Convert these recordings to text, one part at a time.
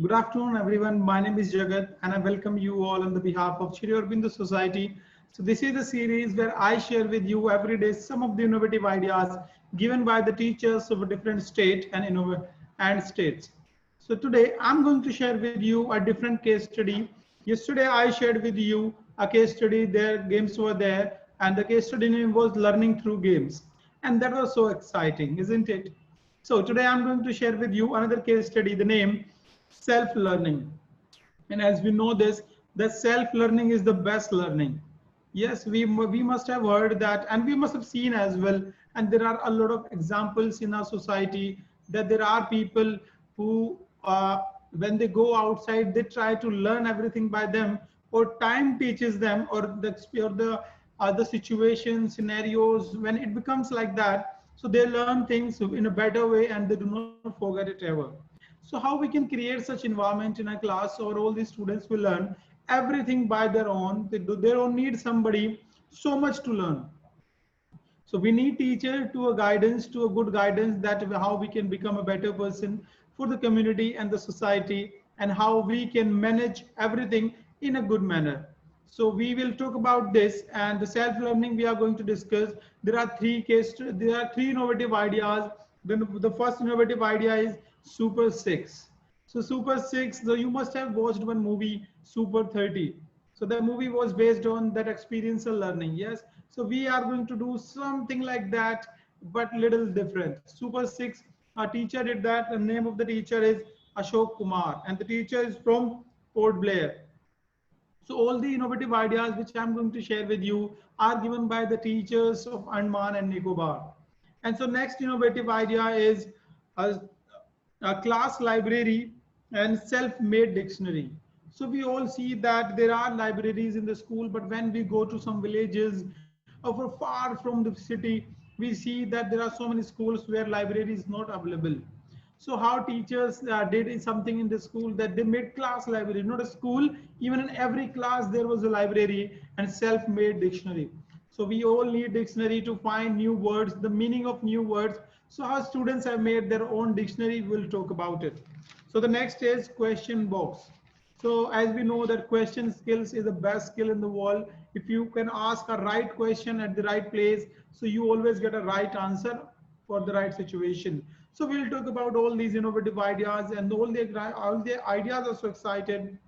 Good afternoon, everyone. My name is Jagat, and I welcome you all on the behalf of Shri Aurobindo Society. So, this is the series where I share with you every day some of the innovative ideas given by the teachers of a different state and states. So, today I'm going to share with you a different case study. Yesterday, I shared with you a case study. Their games were there, and the case study name was Learning Through Games, and that was so exciting, isn't it? So, today I'm going to share with you another case study. The name self-learning. And as we know this, the self-learning is the best learning. Yes, we must have heard that, and we must have seen as well. And there are a lot of examples in our society that there are people who, when they go outside, they try to learn everything by them, or time teaches them, or the other situations, scenarios. When it becomes like that, so they learn things in a better way, and they do not forget it ever. So how we can create such environment in a class or all these students will learn everything by their own. They don't need somebody so much to learn. So we need teacher to a guidance, to a good guidance that how we can become a better person for the community and the society and how we can manage everything in a good manner. So we will talk about this and the self-learning we are going to discuss. There are three innovative ideas. Then the first innovative idea is Super 6. So Super 6, so you must have watched one movie, Super 30. So the movie was based on that experiential learning. Yes. So we are going to do something like that, but little different. Super 6, a teacher did that. The name of the teacher is Ashok Kumar, and the teacher is from Port Blair. So all the innovative ideas which I'm going to share with you are given by the teachers of Andaman and Nicobar. And so next innovative idea is a, a class library and self-made dictionary. So we all see that there are libraries in the school, but when we go to some villages or far from the city, we see that there are so many schools where library is not available. So how teachers did something in the school that they made class library, not a school. Even in every class there was a library and self-made dictionary. So we all need dictionary to find new words, the meaning of new words. So how students have made their own dictionary, we'll talk about it. So the next is question box. So as we know that question skills is the best skill in the world. If you can ask a right question at the right place, so you always get a right answer for the right situation. So we'll talk about all these innovative ideas and all the ideas are so excited.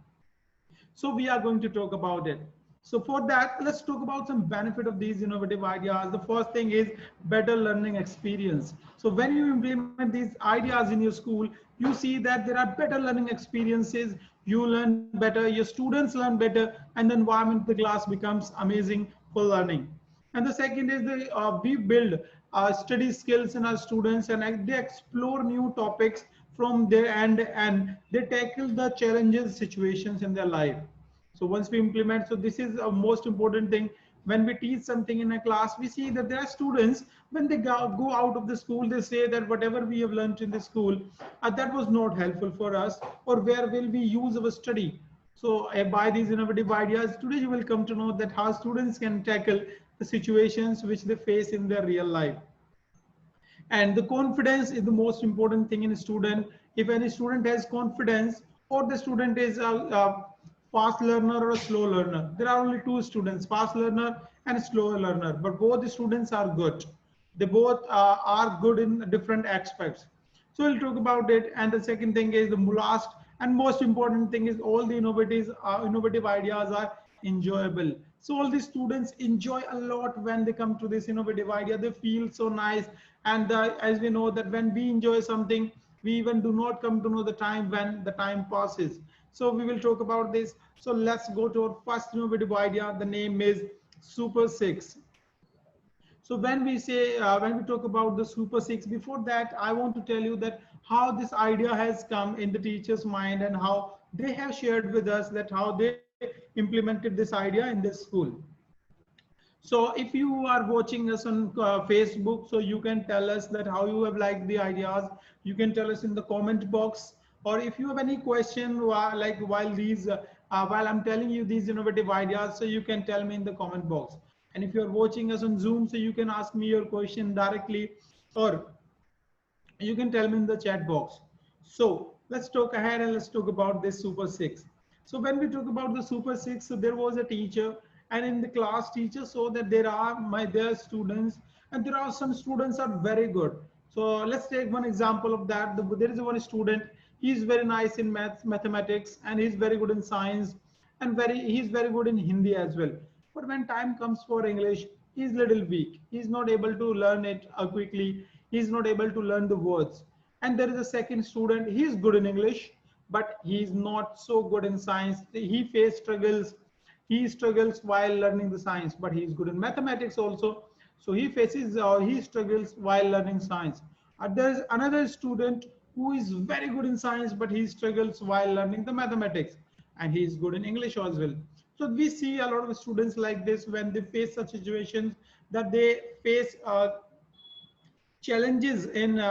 So we are going to talk about it. So for that, let's talk about some benefit of these innovative ideas. The first thing is better learning experience. So when you implement these ideas in your school, you see that there are better learning experiences. You learn better, your students learn better, and the environment of the class becomes amazing for learning. And the second is we build study skills in our students and they explore new topics from their end and they tackle the challenges situations in their life. So once we implement, so this is a most important thing. When we teach something in a class, we see that there are students, when they go out of the school, they say that whatever we have learned in the school, that was not helpful for us, or where will we use our study. So by these innovative ideas, today you will come to know that how students can tackle the situations which they face in their real life. And the confidence is the most important thing in a student. If any student has confidence or the student is a fast learner or a slow learner, there are only two students, fast learner and slow learner, but both the students are good. They both are good in different aspects. So we'll talk about it. And the second thing is the last and most important thing is all the innovative ideas are enjoyable. So all the students enjoy a lot when they come to this innovative idea. They feel so nice. And as we know that when we enjoy something, we even do not come to know the time when the time passes. So we will talk about this. So let's go to our first innovative idea. The name is Super 6. So when we talk about the Super 6, before that, I want to tell you that how this idea has come in the teacher's mind and how they have shared with us that how they implemented this idea in this school. So if you are watching us on Facebook, so you can tell us that how you have liked the ideas. You can tell us in the comment box, or if you have any question while I'm telling you these innovative ideas, so you can tell me in the comment box. And if you're watching us on Zoom, so you can ask me your question directly, or you can tell me in the chat box. So let's talk ahead and let's talk about this Super 6. So when we talk about the Super 6, so there was a teacher, and in the class teacher saw that there are students, and there are some students are very good. So let's take one example of that. There is one student, he is very nice in mathematics, and he's very good in science, and he's very good in Hindi as well. But when time comes for English, he's little weak. He's not able to learn it quickly. He's not able to learn the words. And there is a second student, he's good in English, but he's not so good in science. He struggles while learning the science, but he's good in mathematics also. So he struggles while learning science. There's another student who is very good in science, but he struggles while learning the mathematics, and he is good in English as well. So we see a lot of students like this when they face such situations, that they face challenges in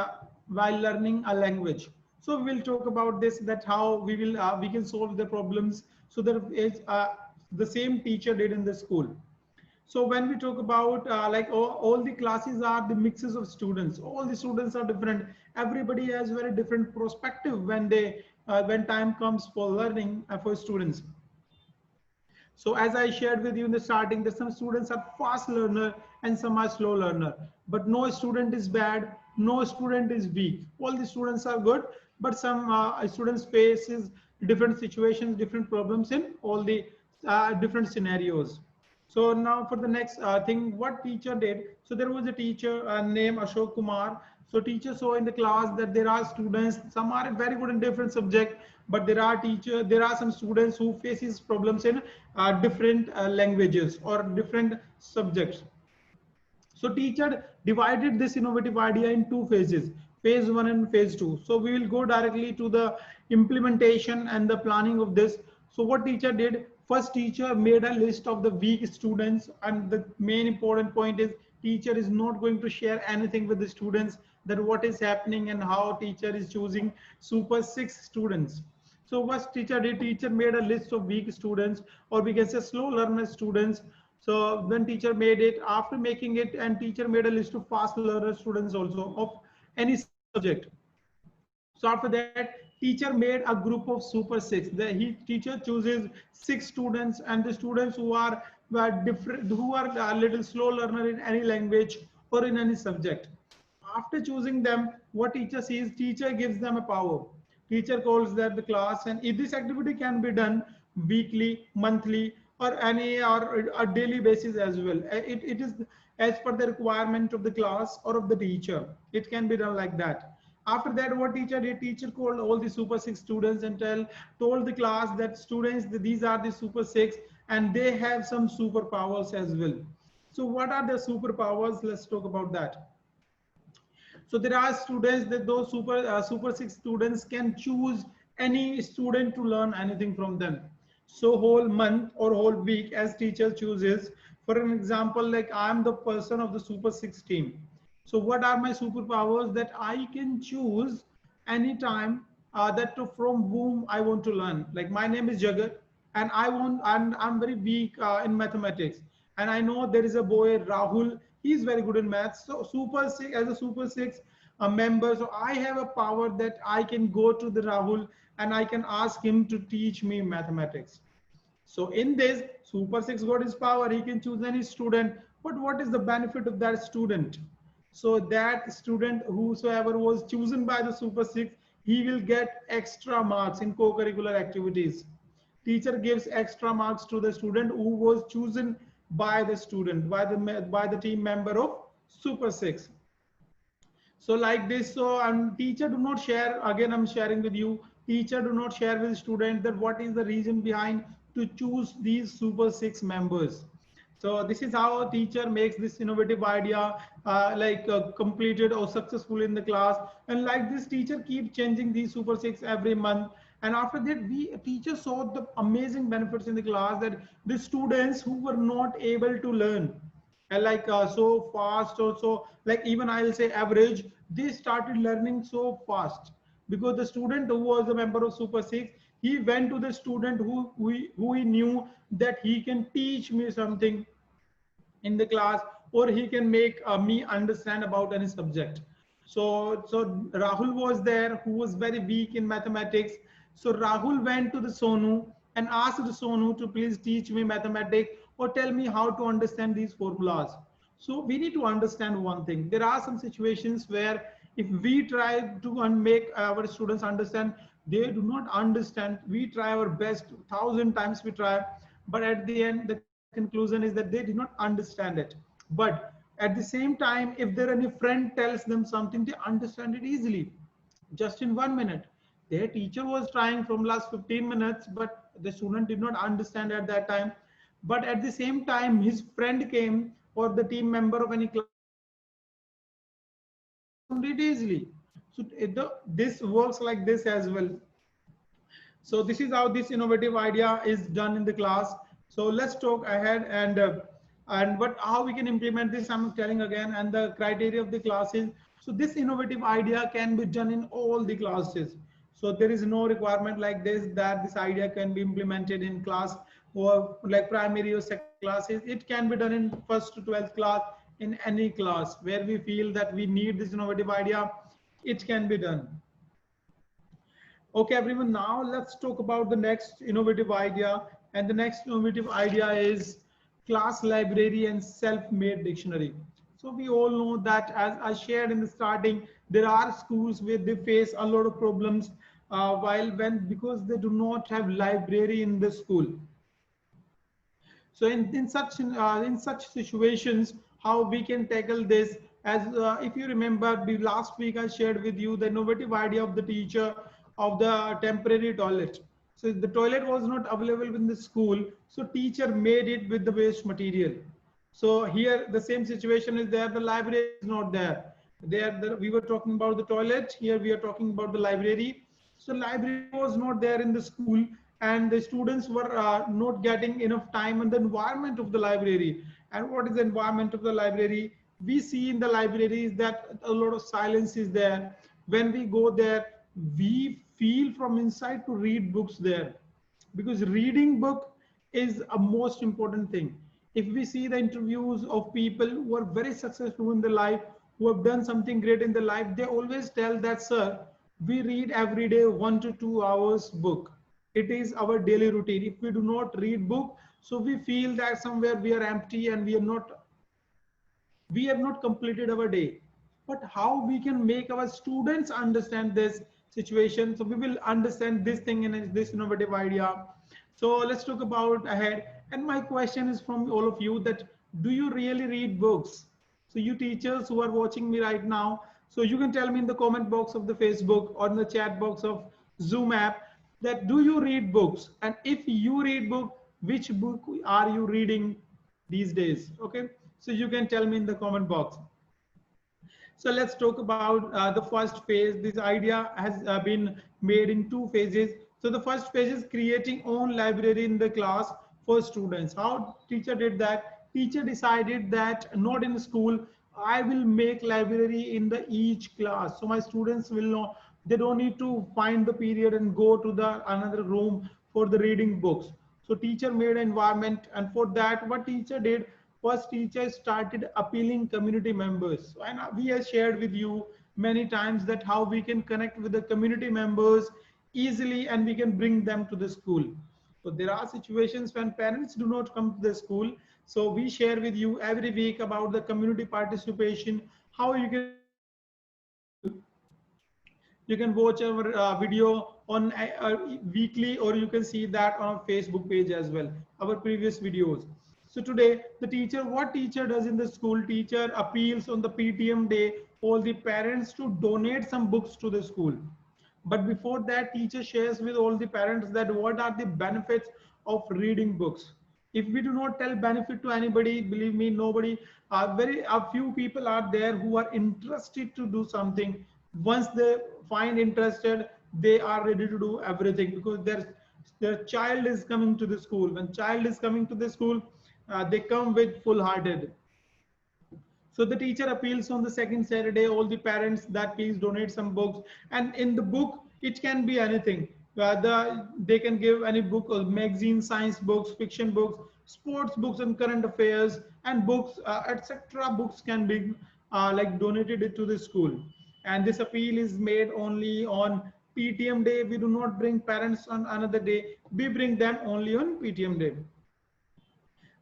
while learning a language. So we'll talk about this, that how we can solve the problems, so that is the same teacher did in the school. So when we talk about like all the classes are the mixes of students, all the students are different, everybody has very different perspective when time comes for learning for students. So as I shared with you in the starting, that some students are fast learner and some are slow learner. But no student is bad, no student is weak. All the students are good, but some students faces different situations, different problems in all the different scenarios. So now for the next thing, what teacher did. So there was a teacher named Ashok Kumar. So teacher saw in the class that there are students, some are very good in different subject, but there are some students who faces problems in different languages or different subjects. So teacher divided this innovative idea in two phases, phase one and phase two. So we will go directly to the implementation and the planning of this. So what teacher did, first teacher made a list of the weak students, and the main important point is teacher is not going to share anything with the students, that what is happening and how teacher is choosing Super 6 students. So what teacher did, teacher made a list of weak students, or we can say slow learner students. So when teacher made it, after making it, and teacher made a list of fast learner students also of any subject. So after that, teacher made a group of Super 6. Teacher chooses 6 students, and the students were different, who are a little slow learner in any language or in any subject. After choosing them, what teacher sees, teacher gives them a power. Teacher calls that the class, and if this activity can be done weekly, monthly, or a daily basis as well. It is as per the requirement of the class or of the teacher. It can be done like that. After that, what teacher did, teacher called all the Super 6 students and told the class that students, these are the Super 6, and they have some superpowers as well. So what are the superpowers? Let's talk about that. So there are students that those Super 6 students can choose any student to learn anything from them. So whole month or whole week as teacher chooses. For an example, like I am the person of the Super 6 team. So what are my superpowers, that I can choose anytime from whom I want to learn. Like my name is Jagat, and I'm very weak in mathematics, and I know there is a boy Rahul. He's very good in maths. So Super 6, as a Super 6 member, so I have a power that I can go to the Rahul and I can ask him to teach me mathematics. So in this, Super 6 got his power. He can choose any student. But what is the benefit of that student? So that student, whosoever was chosen by the Super 6, he will get extra marks in co-curricular activities. Teacher gives extra marks to the student who was chosen by the student, by the team member of Super 6. So like this, so teacher do not share, again I'm sharing with you, teacher do not share with student that what is the reason behind to choose these Super 6 members. So this is how a teacher makes this innovative idea completed or successful in the class. And like this, teacher keep changing these Super 6 every month. And after that, teachers saw the amazing benefits in the class, that the students who were not able to learn and so fast, or so like even I'll say average, they started learning so fast, because the student who was a member of Super 6, he went to the student who he knew that he can teach me something in the class, or he can make me understand about any subject. So Rahul was there, who was very weak in mathematics. So Rahul went to the Sonu and asked Sonu to please teach me mathematics or tell me how to understand these formulas. So we need to understand one thing. There are some situations where if we try to make our students understand, they do not understand. We try our best, 1,000 times we try, but at the end, the conclusion is that they did not understand it. But at the same time, if there any friend tells them something, they understand it easily, just in 1 minute. Their teacher was trying from last 15 minutes, but the student did not understand at that time. But at the same time, his friend came or the team member of any class came and explained it to him. He understood it easily. So this works like this as well. So this is how this innovative idea is done in the class. So let's talk ahead and what how we can implement this. I'm telling again, and the criteria of the classes. So this innovative idea can be done in all the classes. So there is no requirement like this that this idea can be implemented in class or like primary or second classes. It can be done in first to 12th class, in any class where we feel that we need this innovative idea. It can be done. Okay, everyone, now let's talk about the next innovative idea. And the next innovative idea is class library and self-made dictionary. So we all know that, as I shared in the starting, there are schools where they face a lot of problems while when because they do not have library in the school. So in such situations, how we can tackle this? As if you remember, the last week I shared with you the innovative idea of the teacher of the temporary toilet. So the toilet was not available in the school, so teacher made it with the waste material. So here the same situation is there. The library is not there. We were talking about the toilet. Here we are talking about the library. So library was not there in the school, and the students were not getting enough time in the environment of the library. And what is the environment of the library? We see in the libraries that a lot of silence is there. When we go there, we feel from inside to read books there, because reading book is a most important thing. If we see the interviews of people who are very successful in their life, who have done something great in their life, they always tell that, sir, we read every day 1 to 2 hours book. It is our daily routine. If we do not read book, so we feel that somewhere we are empty and we have not completed our day. But how we can make our students understand this situation? So we will understand this thing in this innovative idea. So let's talk about ahead. And my question is from all of you, that do you really read books? So you teachers who are watching me right now, so you can tell me in the comment box of the Facebook or in the chat box of Zoom app, that do you read books? And if you read book, which book are you reading these days? Okay, so you can tell me in the comment box. So let's talk about the first phase. This idea has been made in two phases. So the first phase is creating own library in the class for students. How teacher did that? Teacher decided that not in school, I will make library in the each class. So my students will know, they don't need to find the period and go to the another room for the reading books. So teacher made an environment, and for that, what teacher did, first teacher started appealing community members. And we have shared with you many times that how we can connect with the community members easily and we can bring them to the school. So there are situations when parents do not come to the school. So we share with you every week about the community participation, how you can bring them to the school. You can watch our video on weekly, or you can see that on our Facebook page as well, our previous videos. So today, the teacher, what teacher does in the school? Teacher appeals on the PTM day all the parents to donate some books to the school. But before that, teacher shares with all the parents that what are the benefits of reading books. If we do not tell benefit to anybody, believe me, nobody, very a few people are there who are interested to do something. Once they find interested, they are ready to do everything, because their child is coming to the school. When child is coming to the school, they come with full hearted. So the teacher appeals on the second Saturday, all the parents that please donate some books. And in the book, it can be anything. They can give any book, or magazine, science books, fiction books, sports books and current affairs, and books, etc. Books can be like donated to the school. and this appeal is made only on PTM day. We do not bring parents on another day. We bring them only on PTM day.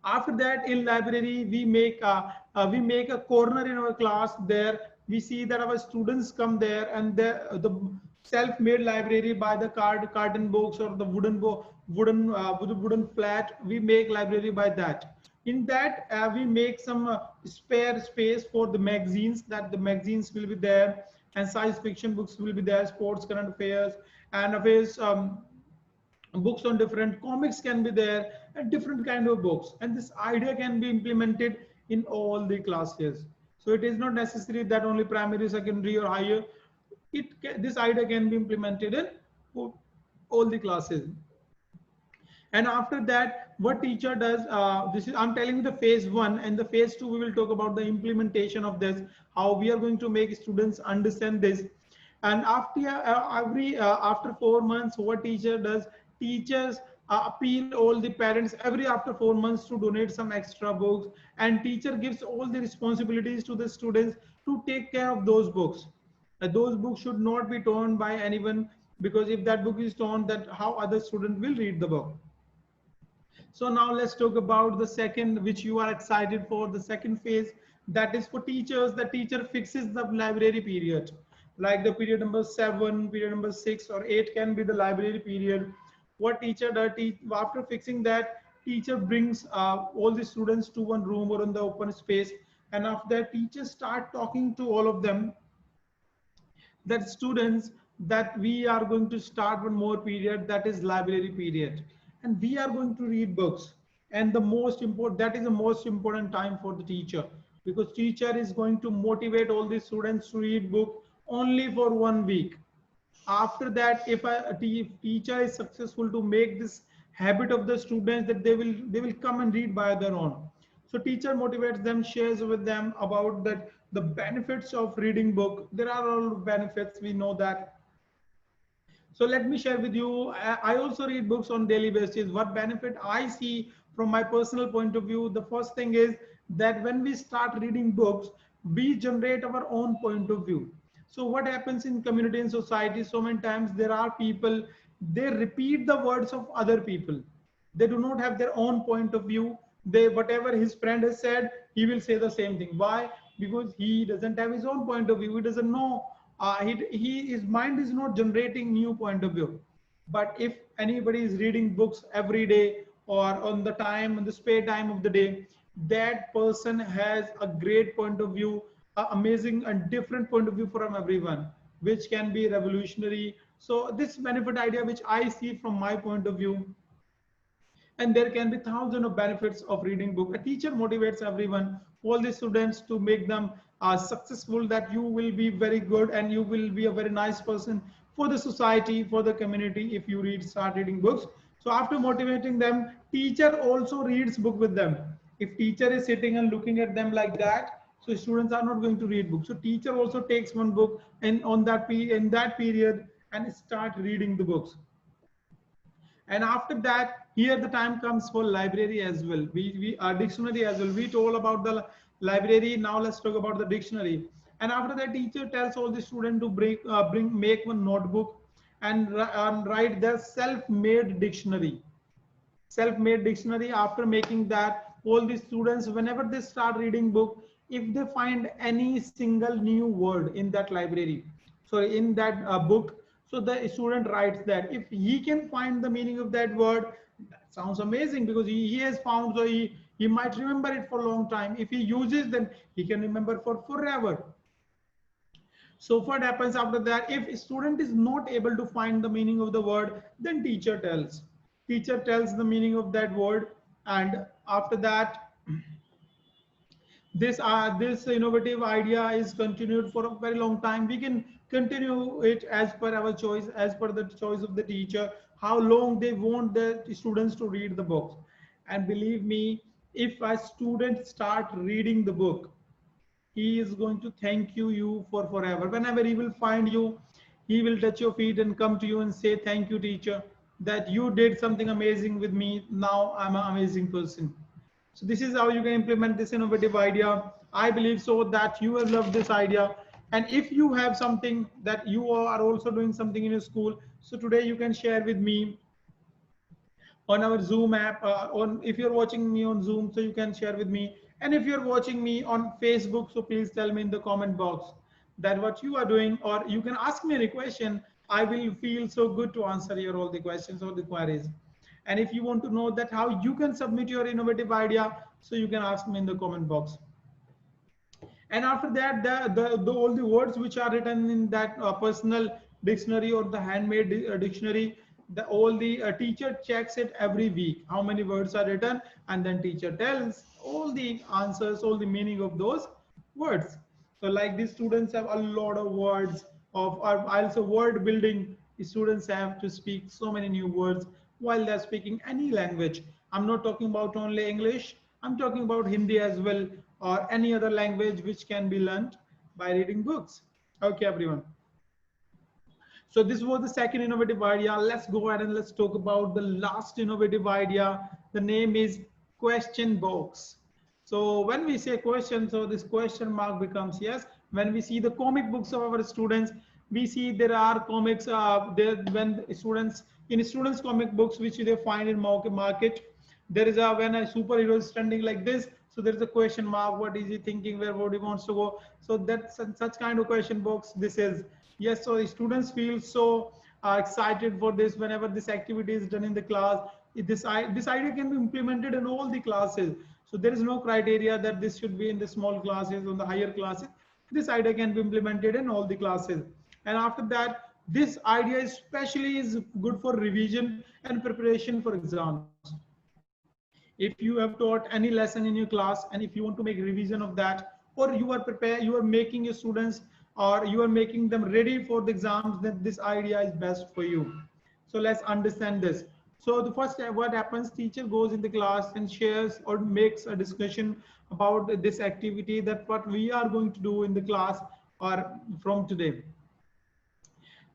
After that, in library, we make a corner in our class. There we see that our students come there, and the self-made library by the carton books or the wooden flat. We make library by that. In that, we make some spare space for the magazines. That the magazines will be there, and science fiction books will be there, sports, current affairs, and affairs. Books on different comics can be there, and different kind of books, and this idea can be implemented in all the classes. So it is not necessary that only primary, secondary, or higher. This idea can be implemented in all the classes. And after that, what teacher does, this is, I'm telling you the phase one, and the phase two, we will talk about the implementation of this, how we are going to make students understand this. And after 4 months, what teacher does, teachers appeal all the parents every after 4 months to donate some extra books, and teacher gives all the responsibilities to the students to take care of those books. Those books should not be torn by anyone, because if that book is torn, that how other student will read the book. So now let's talk about the second, which you are excited for, the second phase, that is for teachers. The teacher fixes the library period, like the period number 7, period number 6 or 8 can be the library period. What teacher does, after fixing that, teacher brings all the students to one room or in the open space, and after that, teachers start talking to all of them, that students, that we are going to start one more period, that is library period, and we are going to read books. And the most important, that is the most important time for the teacher, because teacher is going to motivate all the students to read book only for 1 week. After that, if a teacher is successful to make this habit of the students, that they will come and read by their own. So teacher motivates them, shares with them about that the benefits of reading book. There are all benefits, we know that. So let me share with you, I also read books on daily basis. What benefit I see from my personal point of view, the first thing is that when we start reading books, we generate our own point of view. So what happens in community and society, so many times there are people, they repeat the words of other people. They do not have their own point of view. They, whatever his friend has said, he will say the same thing. Why? Because he doesn't have his own point of view. He doesn't know, his mind is not generating new point of view. But if anybody is reading books every day or on the time, on the spare time of the day, that person has a great point of view, amazing and different point of view from everyone, which can be revolutionary. So this benefit idea, which I see from my point of view, and there can be thousands of benefits of reading book. A teacher motivates everyone, all the students, to make them successful, that you will be very good and you will be a very nice person for the society, for the community, if you start reading books. So after motivating them, teacher also reads book with them. If teacher is sitting and looking at them like that, so students are not going to read books. So teacher also takes one book and on that in that period and start reading the books. And after that, here the time comes for library as well. We are dictionary as well. We told about the library. Now let's talk about the dictionary. And after that, teacher tells all the students to make one notebook and write their self-made dictionary. Self-made dictionary. After making that, all the students, whenever they start reading book, if they find any single new word in that library, sorry, in that book, so the student writes that. If he can find the meaning of that word, that sounds amazing, because he has found, so he might remember it for a long time. If he uses, then he can remember for forever. So what happens after that? If a student is not able to find the meaning of the word, then teacher tells. Teacher tells the meaning of that word, and after that, this innovative idea is continued for a very long time. We can continue it as per our choice, as per the choice of the teacher, how long they want the students to read the books. And believe me, if a student start reading the book, he is going to thank you for forever. Whenever he will find you, he will touch your feet and come to you and say, thank you, teacher, that you did something amazing with me. Now I'm an amazing person. So this is how you can implement this innovative idea. I believe so that you have loved this idea. And if you have something that you are also doing something in your school, so today you can share with me on our Zoom app, on if you're watching me on Zoom, so you can share with me. And if you're watching me on Facebook, so please tell me in the comment box that what you are doing, or you can ask me any question. I will feel so good to answer your all the questions or the queries. And if you want to know that how you can submit your innovative idea, so you can ask me in the comment box. And after that, all the words which are written in that personal dictionary or the handmade dictionary, all the teacher checks it every week how many words are written, and then teacher tells all the answers, all the meaning of those words. So like these students have a lot of words of, or also word building. Students have to speak so many new words while they're speaking any language. I'm not talking about only English, I'm talking about Hindi as well, or any other language which can be learned by reading books. Okay, everyone. So this was the second innovative idea. Let's go ahead and let's talk about the last innovative idea. The name is question box. So when we say question, so this question mark becomes yes. When we see the comic books of our students, we see there are comics there when students in students comic books which they find in market, there is a when a superhero is standing like this, so there is a question mark, what is he thinking, where he wants to go. So that's such kind of question box this is. Yes, so students feel so excited for this whenever this activity is done in the class. This idea can be implemented in all the classes. So there is no criteria that this should be in the small classes or the higher classes. This idea can be implemented in all the classes. And after that, this idea especially is good for revision and preparation for exams. If you have taught any lesson in your class, and if you want to make revision of that, or you are making your students, or you are making them ready for the exams, then this idea is best for you. So let's understand this. So the first, what happens, teacher goes in the class and shares or makes a discussion about this activity, that what we are going to do in the class or from today.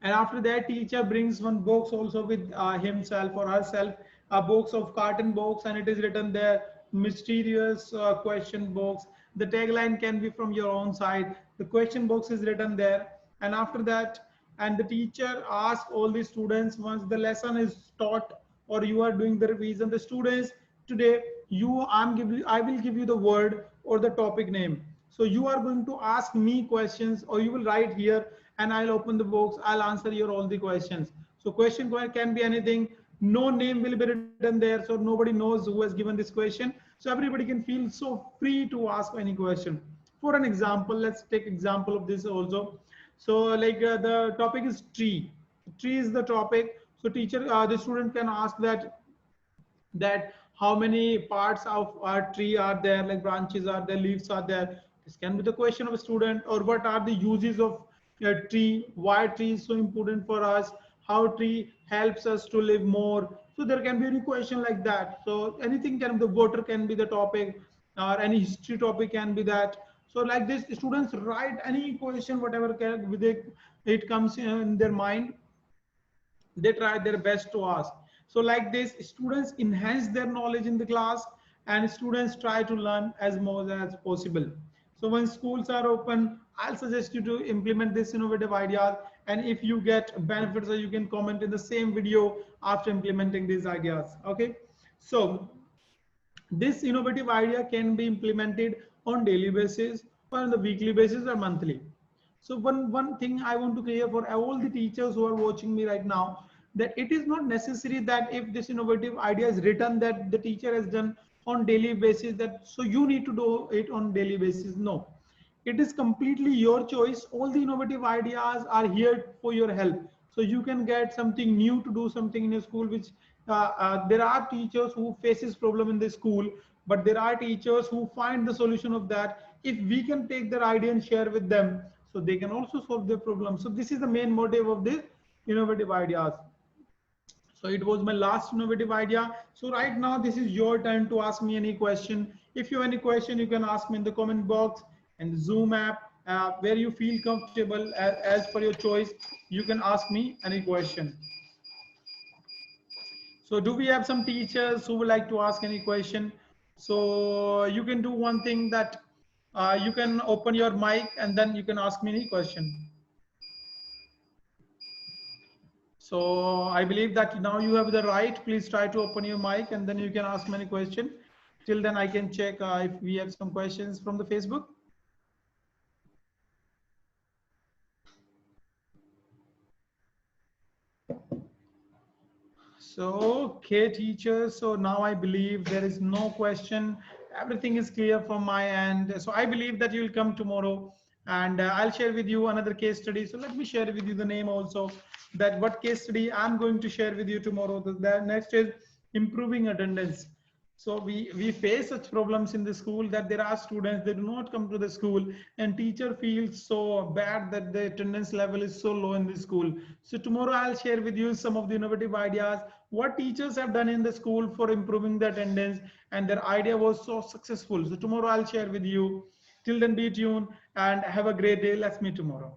And after that, teacher brings one box also with himself or herself, a box of carton box, and it is written there, mysterious question box. The tagline can be from your own side. The question box is written there. And after that, and the teacher asks all the students, once the lesson is taught or you are doing the revision, the students, today I will give you the word or the topic name. So you are going to ask me questions, or you will write here, and I'll open the box, I'll answer your all the questions. So question can be anything. No name will be written there, so nobody knows who has given this question. So everybody can feel so free to ask any question. For an example, let's take example of this also. So like the topic is tree. Tree is the topic. So teacher, the student can ask that how many parts of our tree are there, like branches are there, leaves are there. This can be the question of a student. Or what are the uses of a tree, why tree is so important for us, how tree helps us to live more. So there can be any question like that. So anything can, the water can be the topic, or any history topic can be that. So like this, students write any question, whatever it comes in their mind, they try their best to ask. So like this, students enhance their knowledge in the class, and students try to learn as much as possible. So when schools are open, I'll suggest you to implement this innovative ideas. And if you get benefits, you can comment in the same video after implementing these ideas. Okay, so this innovative idea can be implemented on daily basis, or on the weekly basis, or monthly. So one thing I want to clear for all the teachers who are watching me right now, that it is not necessary that if this innovative idea is written, that the teacher has done on daily basis, that so you need to do it on daily basis. No, it is completely your choice. All the innovative ideas are here for your help. So you can get something new to do something in your school, which there are teachers who faces problem in the school, but there are teachers who find the solution of that. If we can take their idea and share with them, so they can also solve their problem. So this is the main motive of this innovative ideas. So it was my last innovative idea. So right now, this is your turn to ask me any question. If you have any question, you can ask me in the comment box and the Zoom app, where you feel comfortable. As per your choice, you can ask me any question. So do we have some teachers who would like to ask any question? So you can do one thing, that you can open your mic and then you can ask me any question. So I believe that now you have the right. Please try to open your mic and then you can ask many questions. Till then I can check if we have some questions from the Facebook. So, okay, teacher. So now I believe there is no question. Everything is clear from my end. So I believe that you will come tomorrow and I'll share with you another case study. So let me share with you the name also, that what case study I'm going to share with you tomorrow. The next is improving attendance. So we face such problems in the school that there are students, they do not come to the school and teacher feels so bad that the attendance level is so low in the school. So tomorrow I'll share with you some of the innovative ideas, what teachers have done in the school for improving the attendance, and their idea was so successful. So tomorrow I'll share with you. Till then, be tuned and have a great day. Let's meet tomorrow.